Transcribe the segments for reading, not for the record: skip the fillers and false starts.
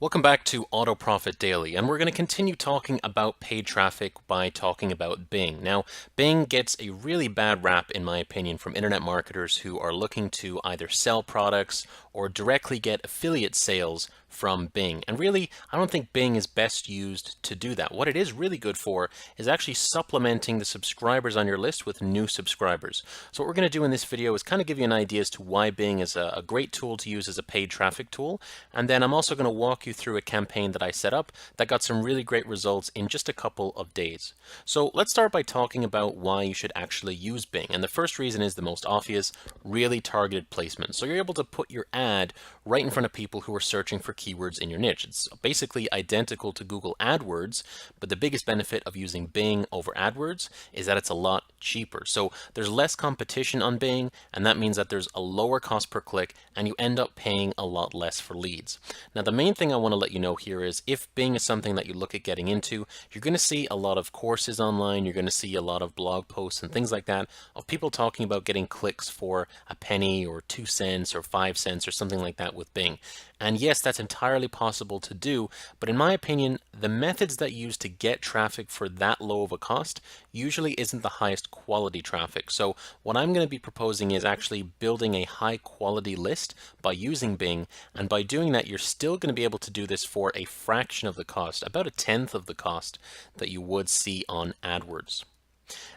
Welcome back to Auto Profit Daily, and we're going to continue talking about paid traffic by talking about Bing. Now, Bing gets a really bad rap, in my opinion, from internet marketers who are looking to either sell products or directly get affiliate sales from Bing. And really, I don't think Bing is best used to do that. What it is really good for is actually supplementing the subscribers on your list with new subscribers. So what we're going to do in this video is kind of give you an idea as to why Bing is a great tool to use as a paid traffic tool. And then I'm also going to walk you through a campaign that I set up that got some really great results in just a couple of days. So let's start by talking about why you should actually use Bing. And the first reason is the most obvious: really targeted placement. So you're able to put your ad right in front of people who are searching for keywords in your niche. It's basically identical to Google AdWords, but the biggest benefit of using Bing over AdWords is that it's a lot cheaper. So there's less competition on Bing, and that means that there's a lower cost per click, and you end up paying a lot less for leads. Now, the main thing I want to let you know here is if Bing is something that you look at getting into, you're going to see a lot of courses online, you're going to see a lot of blog posts and things like that of people talking about getting clicks for a penny or 2 cents or 5 cents or something like that with Bing. And yes, that's entirely possible to do, but in my opinion, the methods that you use to get traffic for that low of a cost usually isn't the highest quality traffic. So what I'm going to be proposing is actually building a high quality list by using Bing, and by doing that, you're still going to be able to do this for a fraction of the cost, about a tenth of the cost that you would see on AdWords.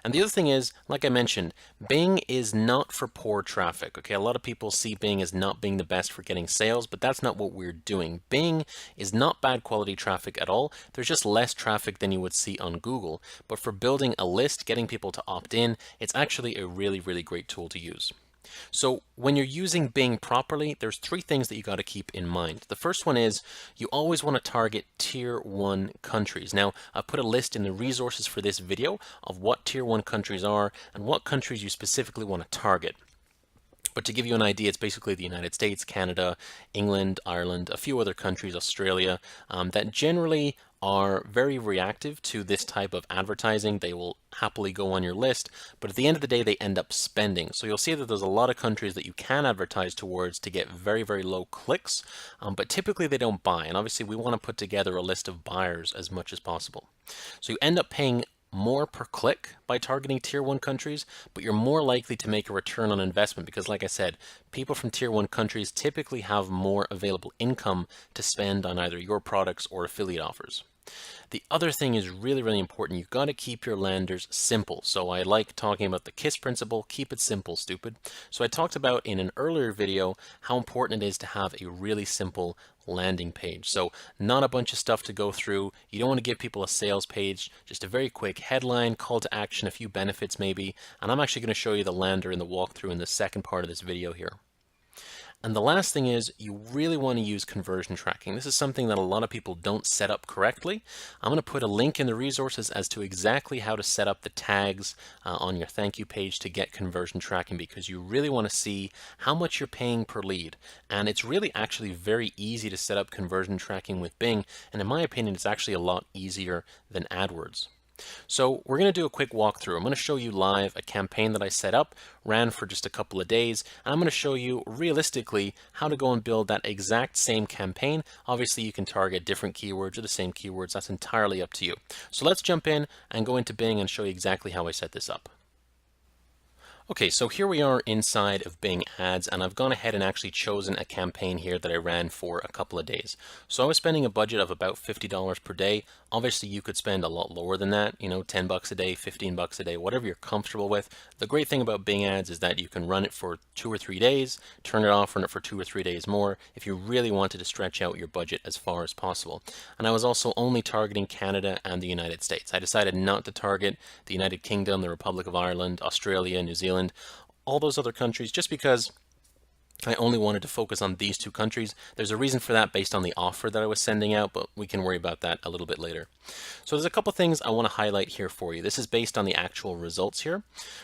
And the other thing is, like I mentioned, Bing is not for poor traffic. Okay, a lot of people see Bing as not being the best for getting sales, but that's not what we're doing. Bing is not bad quality traffic at all. There's just less traffic than you would see on Google. But for building a list, getting people to opt in, it's actually a really, really great tool to use. So when you're using Bing properly, there's 3 things that you got to keep in mind. The first one is you always want to target tier 1 countries. Now, I've put a list in the resources for this video of what tier 1 countries are and what countries you specifically want to target. But to give you an idea, it's basically the United States, Canada, England, Ireland, a few other countries, Australia, that generally are very reactive to this type of advertising. They will happily go on your list, but at the end of the day, they end up spending. So you'll see that there's a lot of countries that you can advertise towards to get very, very low clicks, but typically they don't buy. And obviously we want to put together a list of buyers as much as possible. So you end up paying more per click by targeting tier 1 countries, but you're more likely to make a return on investment because, like I said, people from tier 1 countries typically have more available income to spend on either your products or affiliate offers. The other thing is really, really important. You've got to keep your landers simple. So I like talking about the KISS principle: keep it simple, stupid. So I talked about in an earlier video how important it is to have a really simple landing page. So not a bunch of stuff to go through. You don't want to give people a sales page, just a very quick headline, call to action, a few benefits maybe. And I'm actually going to show you the lander in the walkthrough in the second part of this video here. And the last thing is you really want to use conversion tracking. This is something that a lot of people don't set up correctly. I'm going to put a link in the resources as to exactly how to set up the tags on your thank you page to get conversion tracking, because you really want to see how much you're paying per lead. And it's really actually very easy to set up conversion tracking with Bing. And in my opinion, it's actually a lot easier than AdWords. So we're going to do a quick walkthrough. I'm going to show you live a campaign that I set up, ran for just a couple of days, and I'm going to show you realistically how to go and build that exact same campaign. Obviously, you can target different keywords or the same keywords. That's entirely up to you. So let's jump in and go into Bing and show you exactly how I set this up. Okay, so here we are inside of Bing Ads, and I've gone ahead and actually chosen a campaign here that I ran for a couple of days. So I was spending a budget of about $50 per day. Obviously, you could spend a lot lower than that, you know, 10 bucks a day, 15 bucks a day, whatever you're comfortable with. The great thing about Bing Ads is that you can run it for 2 or 3 days, turn it off, run it for 2 or 3 days more if you really wanted to stretch out your budget as far as possible. And I was also only targeting Canada and the United States. I decided not to target the United Kingdom, the Republic of Ireland, Australia, New Zealand, all those other countries, just because I only wanted to focus on these 2 countries. There's a reason for that based on the offer that I was sending out, but we can worry about that a little bit later. So there's a couple things I want to highlight here for you. This is based on the actual results here.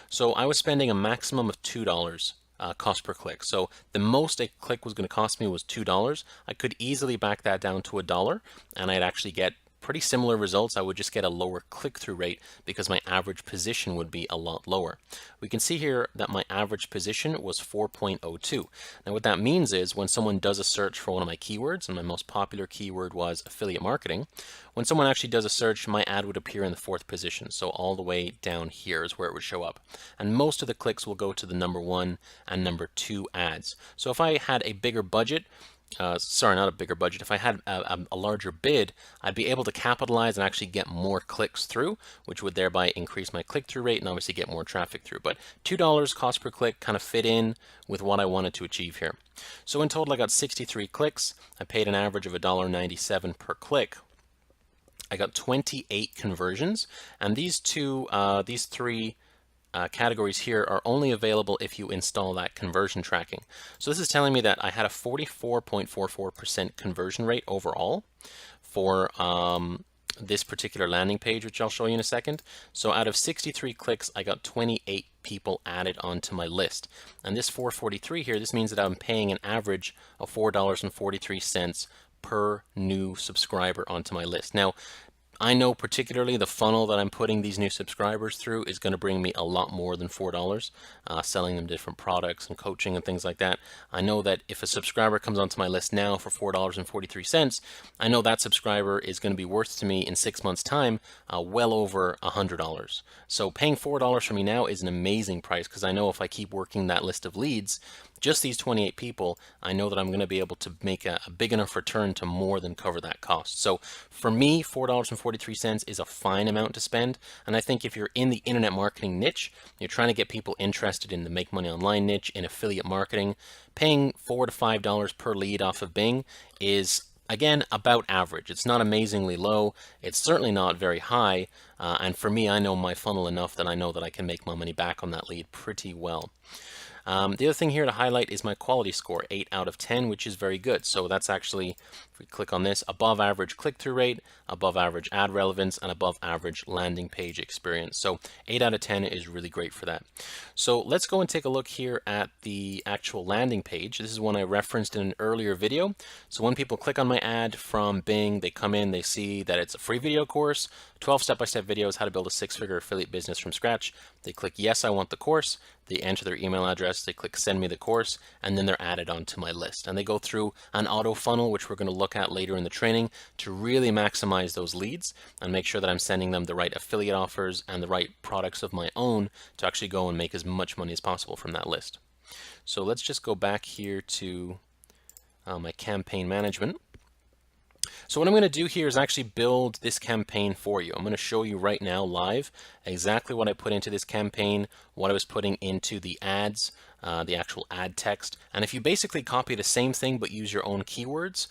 So I was spending a maximum of $2 cost per click. So the most a click was going to cost me was $2. I could easily back that down to $1, and I'd actually get pretty similar results. I would just get a lower click-through rate because my average position would be a lot lower. We can see here that my average position was 4.02. Now what that means is when someone does a search for one of my keywords, and my most popular keyword was affiliate marketing, when someone actually does a search, my ad would appear in the 4th position. So all the way down here is where it would show up. And most of the clicks will go to the number 1 and number 2 ads. So if I had a bigger budget, sorry, not a bigger budget. If I had a larger bid, I'd be able to capitalize and actually get more clicks through, which would thereby increase my click-through rate and obviously get more traffic through. But $2 cost per click kind of fit in with what I wanted to achieve here. So in total, I got 63 clicks. I paid an average of $1.97 per click. I got 28 conversions, and these three categories here are only available if you install that conversion tracking. So this is telling me that I had a 44.44% conversion rate overall for this particular landing page, which I'll show you in a second. So out of 63 clicks, I got 28 people added onto my list. And this 443 here, this means that I'm paying an average of $4.43 per new subscriber onto my list. Now, I know particularly the funnel that I'm putting these new subscribers through is going to bring me a lot more than $4, selling them different products and coaching and things like that. I know that if a subscriber comes onto my list now for $4.43, I know that subscriber is going to be worth to me in 6 months' time well over $100. So paying $4 for me now is an amazing price, because I know if I keep working that list of leads, just these 28 people, I know that I'm going to be able to make a big enough return to more than cover that cost. So for me, $4.43 is a fine amount to spend. And I think if you're in the internet marketing niche, you're trying to get people interested in the make money online niche in affiliate marketing, paying $4 to $5 per lead off of Bing is, again, about average. It's not amazingly low. It's certainly not very high. And for me, I know my funnel enough that I know that I can make my money back on that lead pretty well. The other thing here to highlight is my quality score, 8 out of 10, which is very good. So that's actually, if we click on this, above average click-through rate, above average ad relevance, and above average landing page experience. So 8 out of 10 is really great for that. So let's go and take a look here at the actual landing page. This is one I referenced in an earlier video. So when people click on my ad from Bing, they come in, they see that it's a free video course, 12 step-by-step videos, how to build a 6-figure affiliate business from scratch. They click yes, I want the course. They enter their email address, they click send me the course, and then they're added onto my list. And they go through an auto funnel, which we're going to look at later in the training, to really maximize those leads and make sure that I'm sending them the right affiliate offers and the right products of my own to actually go and make as much money as possible from that list. So let's just go back here to my campaign management. So what I'm going to do here is actually build this campaign for you. I'm going to show you right now live exactly what I put into this campaign, what I was putting into the ads, the actual ad text. And if you basically copy the same thing but use your own keywords,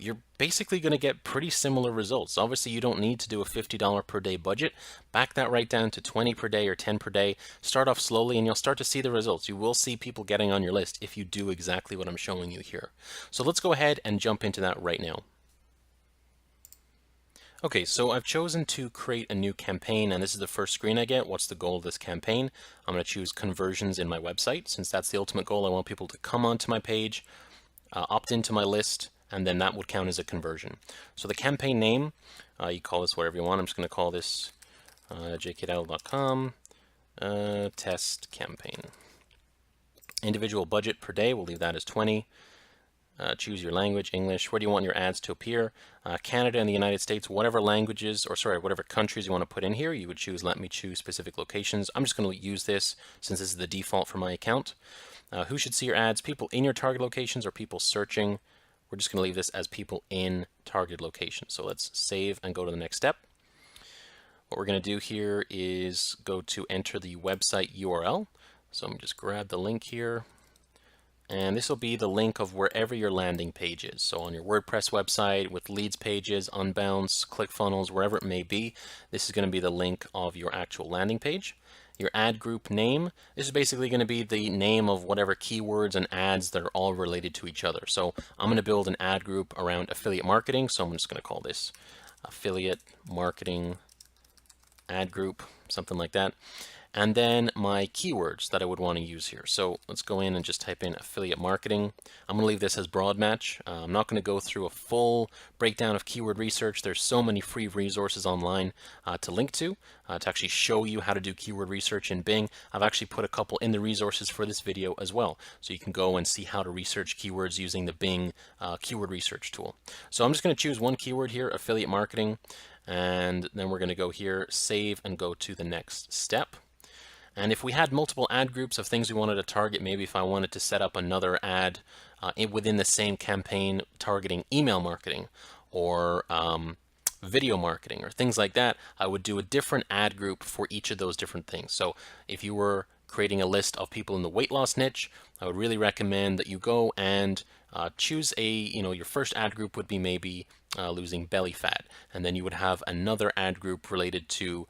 you're basically going to get pretty similar results. Obviously, you don't need to do a $50 per day budget. Back that right down to 20 per day or 10 per day. Start off slowly and you'll start to see the results. You will see people getting on your list if you do exactly what I'm showing you here. So let's go ahead and jump into that right now. Okay, so I've chosen to create a new campaign, and this is the first screen I get. What's the goal of this campaign? I'm going to choose conversions in my website. Since that's the ultimate goal, I want people to come onto my page, opt into my list, and then that would count as a conversion. So the campaign name, you call this whatever you want. I'm just going to call this jkdowell.com test campaign. Individual budget per day, we'll leave that as 20. Choose your language, English. Where do you want your ads to appear? Canada and the United States, whatever languages, or sorry, whatever countries you want to put in here, you would choose, let me choose specific locations. I'm just going to use this since this is the default for my account. Who should see your ads? People in your target locations or people searching? We're just going to leave this as people in target locations. So let's save and go to the next step. What we're going to do here is go to enter the website URL. So I'm just grab the link here. And this will be the link of wherever your landing page is. So on your WordPress website with leads pages, Unbounce, ClickFunnels, wherever it may be, this is going to be the link of your actual landing page. Your ad group name, this is basically going to be the name of whatever keywords and ads that are all related to each other. So I'm going to build an ad group around affiliate marketing. So I'm just going to call this affiliate marketing ad group, something like that. and then my keywords that I would want to use here. So let's go in and just type in affiliate marketing. I'm going to leave this as broad match. I'm not going to go through a full breakdown of keyword research. There's so many free resources online to link to actually show you how to do keyword research in Bing. I've actually put a couple in the resources for this video as well. So you can go and see how to research keywords using the Bing keyword research tool. So I'm just going to choose one keyword here, affiliate marketing, and then we're going to go here, save, and go to the next step. And if we had multiple ad groups of things we wanted to target, maybe if I wanted to set up another ad within the same campaign targeting email marketing or video marketing or things like that, I would do a different ad group for each of those different things. So if you were creating a list of people in the weight loss niche, I would really recommend that you go and choose your first ad group would be maybe losing belly fat, and then you would have another ad group related to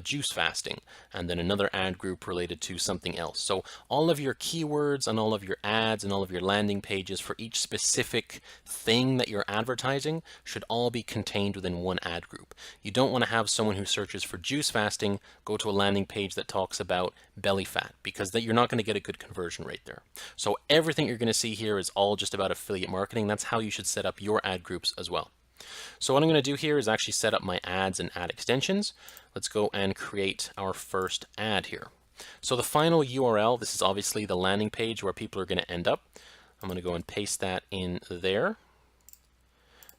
juice fasting, and then another ad group related to something else. So all of your keywords and all of your ads and all of your landing pages for each specific thing that you're advertising should all be contained within one ad group. You don't want to have someone who searches for juice fasting go to a landing page that talks about belly fat, because you're not going to get a good conversion rate there. So everything you're going to see here is all just about affiliate marketing. That's how you should set up your ad groups as well. So what I'm going to do here is actually set up my ads and ad extensions. Let's go and create our first ad here. So the final URL, this is obviously the landing page where people are going to end up. I'm going to go and paste that in there.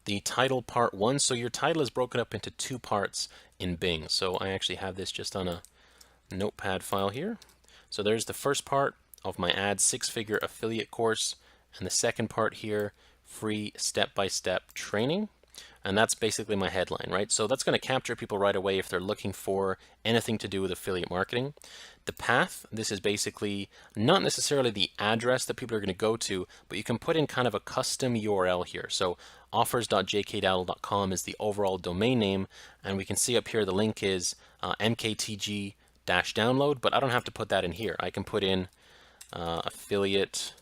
The title part 1, so your title is broken up into 2 parts in Bing. So I actually have this just on a notepad file here. So there's the first part of my ad, 6-figure affiliate course, and the second part here, free step-by-step training. And that's basically my headline, right? So that's going to capture people right away if they're looking for anything to do with affiliate marketing. The path, this is basically not necessarily the address that people are going to go to, but you can put in kind of a custom URL here. So offers.jkdowdle.com is the overall domain name, and we can see up here the link is mktg-download, but I don't have to put that in here. I can put in affiliate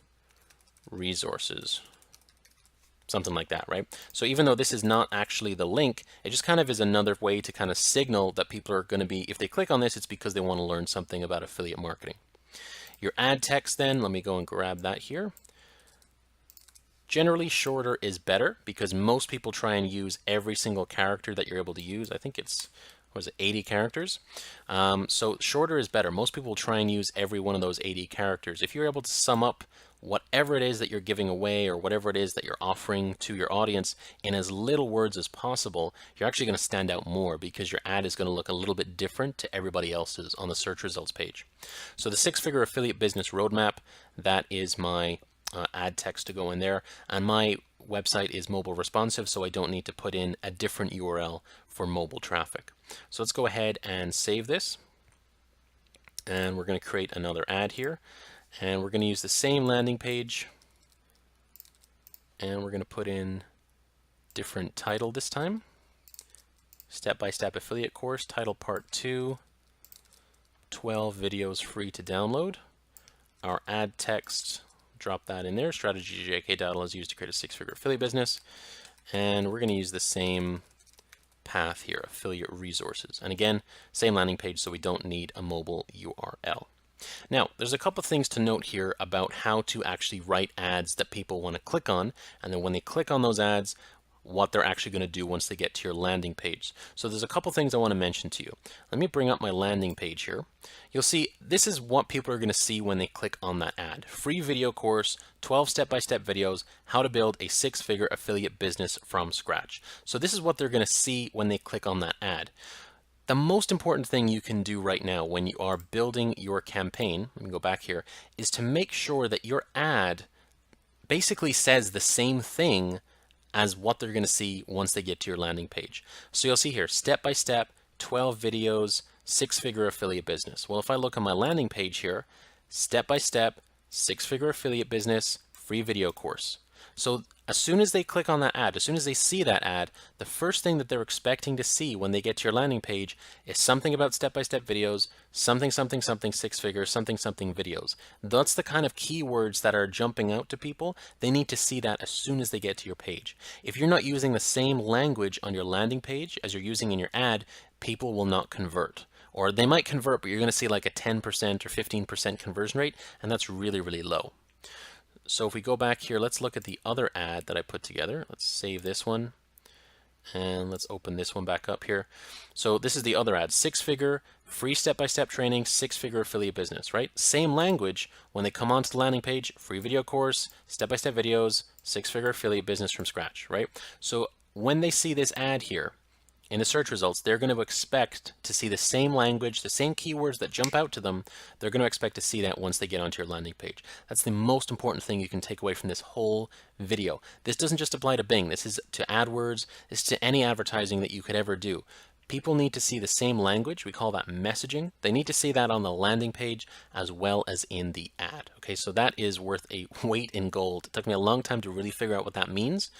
resources. Something like that, right? So even though this is not actually the link, it just kind of is another way to kind of signal that people are going to be, if they click on this, it's because they want to learn something about affiliate marketing. Your ad text then, let me go and grab that here. Generally, shorter is better because most people try and use every single character that you're able to use. I think it's, was it 80 characters? So shorter is better. Most people try and use every one of those 80 characters. If you're able to sum up whatever it is that you're giving away or whatever it is that you're offering to your audience in as little words as possible, you're actually going to stand out more because your ad is going to look a little bit different to everybody else's on the search results page. So the 6-figure affiliate business roadmap, that is my ad text to go in there, and my website is mobile responsive, so I don't need to put in a different URL for mobile traffic. So let's go ahead and save this, and we're going to create another ad here, and we're going to use the same landing page, and we're going to put in different title this time. Step-by-step affiliate course, title part 2, 12 videos free to download. Our ad text, drop that in there. Strategy JK Dowdle is used to create a 6-figure affiliate business. And we're going to use the same path here, affiliate resources. And again, same landing page, so we don't need a mobile URL. Now, there's a couple of things to note here about how to actually write ads that people want to click on, and then when they click on those ads, what they're actually going to do once they get to your landing page. So there's a couple things I want to mention to you. Let me bring up my landing page here. You'll see this is what people are going to see when they click on that ad. Free video course, 12 step-by-step videos, how to build a 6-figure affiliate business from scratch. So this is what they're going to see when they click on that ad. The most important thing you can do right now when you are building your campaign, let me go back here, is to make sure that your ad basically says the same thing as what they're going to see once they get to your landing page. So you'll see here, step-by-step, 12 videos, 6-figure affiliate business. Well, if I look on my landing page here, step-by-step, 6-figure affiliate business, free video course. So as soon as they click on that ad, as soon as they see that ad, the first thing that they're expecting to see when they get to your landing page is something about step-by-step videos, something, something, something, 6-figure, something, something videos. That's the kind of keywords that are jumping out to people. They need to see that as soon as they get to your page. If you're not using the same language on your landing page as you're using in your ad, people will not convert. Or they might convert, but you're going to see like a 10% or 15% conversion rate, and that's really, really low. So if we go back here, let's look at the other ad that I put together. Let's save this one. And let's open this one back up here. So this is the other ad, 6-figure, free step-by-step training, 6-figure affiliate business, right? Same language. When they come onto the landing page, free video course, step-by-step videos, 6-figure affiliate business from scratch, right? So when they see this ad here in the search results, they're going to expect to see the same language, the same keywords that jump out to them. They're going to expect to see that once they get onto your landing page. That's the most important thing you can take away from this whole video. This doesn't just apply to Bing. This is to AdWords. This is to any advertising that you could ever do. People need to see the same language. We call that messaging. They need to see that on the landing page as well as in the ad. Okay, so that is worth a weight in gold. It took me a long time to really figure out what that means.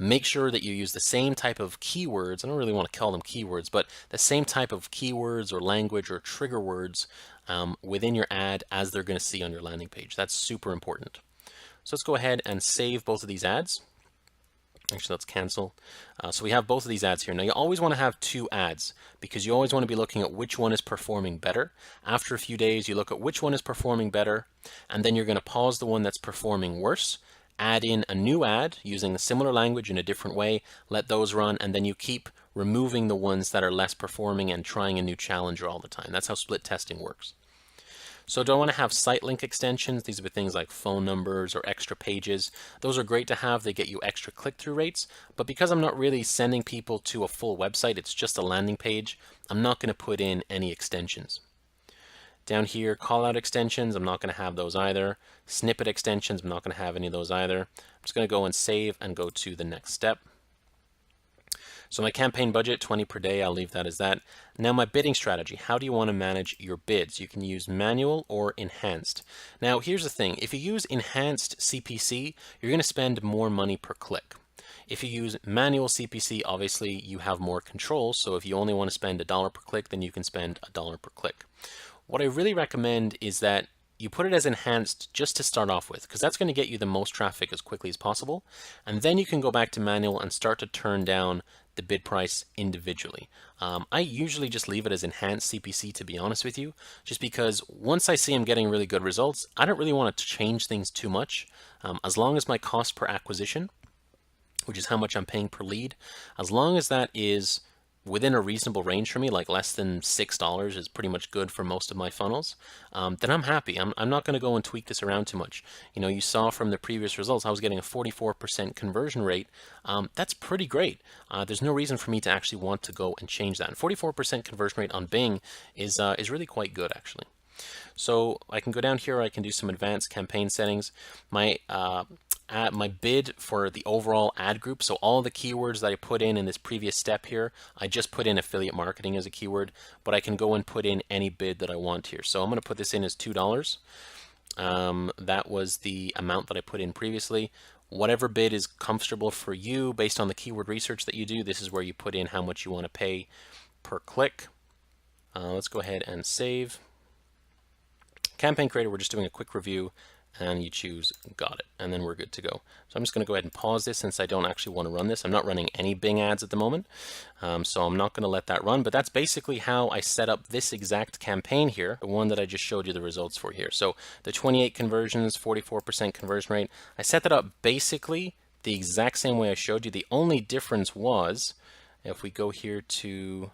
Make sure that you use the same type of keywords. I don't really want to call them keywords, but the same type of keywords or language or trigger words within your ad as they're going to see on your landing page. That's super important. So let's go ahead and save both of these ads. Actually, let's cancel. So we have both of these ads here. Now, you always want to have 2 ads because you always want to be looking at which one is performing better. After a few days, you look at which one is performing better, and then you're going to pause the one that's performing worse, add in a new ad using a similar language in a different way, let those run, and then you keep removing the ones that are less performing and trying a new challenger all the time. That's how split testing works. So do I want to have site link extensions? These are things like phone numbers or extra pages. Those are great to have. They get you extra click-through rates. But because I'm not really sending people to a full website, it's just a landing page, I'm not going to put in any extensions. Down here, callout extensions, I'm not going to have those either. Snippet extensions, I'm not going to have any of those either. I'm just going to go and save and go to the next step. So my campaign budget, 20 per day, I'll leave that as that. Now my bidding strategy, how do you want to manage your bids? You can use manual or enhanced. Now here's the thing, if you use enhanced CPC, you're going to spend more money per click. If you use manual CPC, obviously you have more control, so if you only want to spend $1 per click, then you can spend $1 per click. What I really recommend is that you put it as enhanced just to start off with, because that's going to get you the most traffic as quickly as possible. And then you can go back to manual and start to turn down the bid price individually. I usually just leave it as enhanced CPC, to be honest with you, just because once I see I'm getting really good results, I don't really want to change things too much. As long as my cost per acquisition, which is how much I'm paying per lead, as long as that is within a reasonable range for me, like less than $6 is pretty much good for most of my funnels, then I'm happy. I'm not going to go and tweak this around too much. You know, you saw from the previous results, I was getting a 44% conversion rate. That's pretty great. There's no reason for me to actually want to go and change that. And 44% conversion rate on Bing is really quite good, actually. So I can go down here, I can do some advanced campaign settings. My bid for the overall ad group, so all the keywords that I put in this previous step here, I just put in affiliate marketing as a keyword, but I can go and put in any bid that I want here. So I'm going to put this in as $2. That was the amount that I put in previously. Whatever bid is comfortable for you based on the keyword research that you do, this is where you put in how much you want to pay per click. Let's go ahead and save. Campaign Creator, we're just doing a quick review, and you choose got it, and then we're good to go. So I'm just going to go ahead and pause this since I don't actually want to run this. I'm not running any Bing ads at the moment, so I'm not going to let that run, but that's basically how I set up this exact campaign here, the one that I just showed you the results for here. So the 28 conversions, 44% conversion rate, I set that up basically the exact same way I showed you. The only difference was, if we go here to,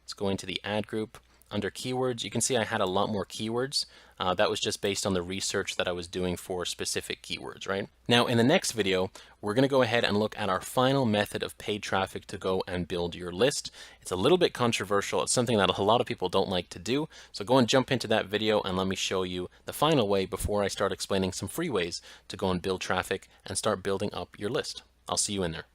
let's go into the ad group, under keywords, you can see I had a lot more keywords. That was just based on the research that I was doing for specific keywords, right? Now, in the next video, we're going to go ahead and look at our final method of paid traffic to go and build your list. It's a little bit controversial. It's something that a lot of people don't like to do. So go and jump into that video and let me show you the final way before I start explaining some free ways to go and build traffic and start building up your list. I'll see you in there.